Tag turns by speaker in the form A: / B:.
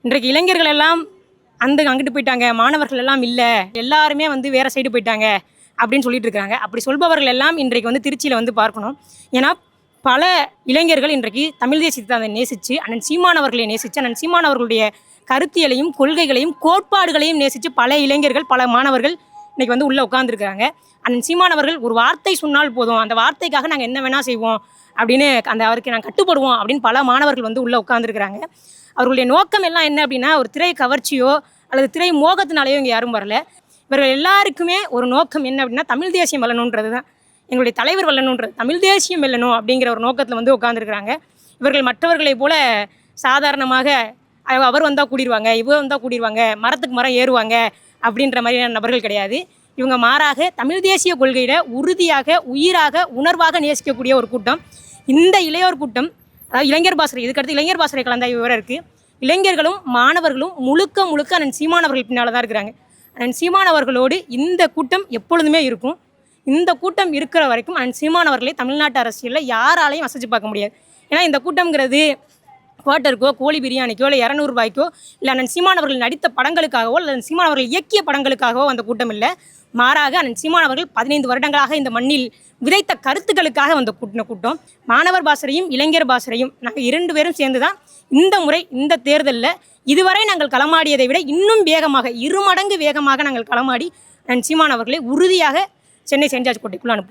A: இன்றைக்கு இளைஞர்கள் எல்லாம் அங்கிட்டு போயிட்டாங்க, மாணவர்கள் எல்லாம் இல்லை, எல்லாருமே வந்து வேறு சைடு போயிட்டாங்க அப்படின்னு சொல்லிட்டு இருக்காங்க. அப்படி சொல்பவர்கள் எல்லாம் இன்றைக்கு வந்து திருச்சியில் வந்து பார்க்கணும். ஏன்னா பல இளைஞர்கள் இன்றைக்கு தமிழ் தேசியத்தை நேசித்து அண்ணன் சீமானவர்களை நேசித்து அண்ணன் சீமானவர்களுடைய கருத்தியலையும் கொள்கைகளையும் கோட்பாடுகளையும் நேசித்து பல இளைஞர்கள் பல மாணவர்கள் இன்றைக்கி வந்து உள்ளே உட்காந்துருக்காங்க. அண்ணன் சீமானவர்கள் ஒரு வார்த்தை சொன்னால் போதும், அந்த வார்த்தைக்காக நாங்கள் என்ன வேணால் செய்வோம் அப்படின்னு அவருக்கு நாங்கள் கட்டுப்படுவோம் அப்படின்னு பல மாணவர்கள் வந்து உள்ளே உட்காந்துருக்குறாங்க. அவர்களுடைய நோக்கம் எல்லாம் என்ன அப்படின்னா, ஒரு திரை கவர்ச்சியோ அல்லது திரை மோகத்தினாலேயோ இங்கே யாரும் வரல. இவர்கள் எல்லாருக்குமே ஒரு நோக்கம் என்ன அப்படின்னா, தமிழ் தேசியம் வெல்லணுன்றது தான். எங்களுடைய தலைவர் வெல்லணுன்றது, தமிழ் தேசியம் வெல்லணும் அப்படிங்கிற ஒரு நோக்கத்தில் வந்து உட்காந்துருக்குறாங்க. இவர்கள் மற்றவர்களை போல சாதாரணமாக அவர் வந்தால் கூடிடுவாங்க, இவர் வந்தால் கூடிடுவாங்க, மரத்துக்கு மரம் ஏறுவாங்க அப்படின்ற மாதிரியான நபர்கள் கிடையாது. இவங்க மாறாக தமிழ் தேசிய கொள்கையில உறுதியாக, உயிராக, உணர்வாக நேசிக்கக்கூடிய ஒரு கூட்டம். இந்த இளையோர் கூட்டம், அதாவது இளைஞர் பாசறை, இதுக்கடுத்து இளைஞர் பாசறை கலந்தாய்வு விவரம் இருக்குது. இளைஞர்களும் மாணவர்களும் முழுக்க முழுக்க அண்ணன் சீமானவர்கள் பின்னால் தான் இருக்கிறாங்க. அண்ணன் சீமானவர்களோடு இந்த கூட்டம் எப்பொழுதுமே இருக்கும். இந்த கூட்டம் இருக்கிற வரைக்கும் அண்ணன் சீமானவர்களை தமிழ்நாட்டு அரசியலில் யாராலையும் அசைச்சு பார்க்க முடியாது. ஏன்னா இந்த கூட்டம்ங்கிறது குவார்ட்டருக்கோ, கோழி பிரியாணிக்கோ, இல்லை 200 ரூபாய்க்கோ, இல்லை அண்ணன் சீமானவர்கள் நடித்த படங்களுக்காகவோ, இல்லை சீமானவர்கள் இயக்கிய படங்களுக்காகவோ அந்த கூட்டம் இல்லை. மாறாக அண்ணன் சீமானவர்கள் 15 வருடங்களாக இந்த மண்ணில் விதைத்த கருத்துக்களுக்காக வந்த கூட்டம். மாணவர் பாசறையும் இளைஞர் பாசறையும் நாங்கள் 2 பேரும் சேர்ந்து தான் இந்த முறை இந்த தேர்தலில் இதுவரை நாங்கள் களமாடியதை விட இன்னும் வேகமாக 2 மடங்கு வேகமாக நாங்கள் களமாடி அண்ணன் சீமானவர்களை உறுதியாக சென்னை செயின்ட் ஜார்ஜ் கோட்டைக்குள்ளே அனுப்புவோம்.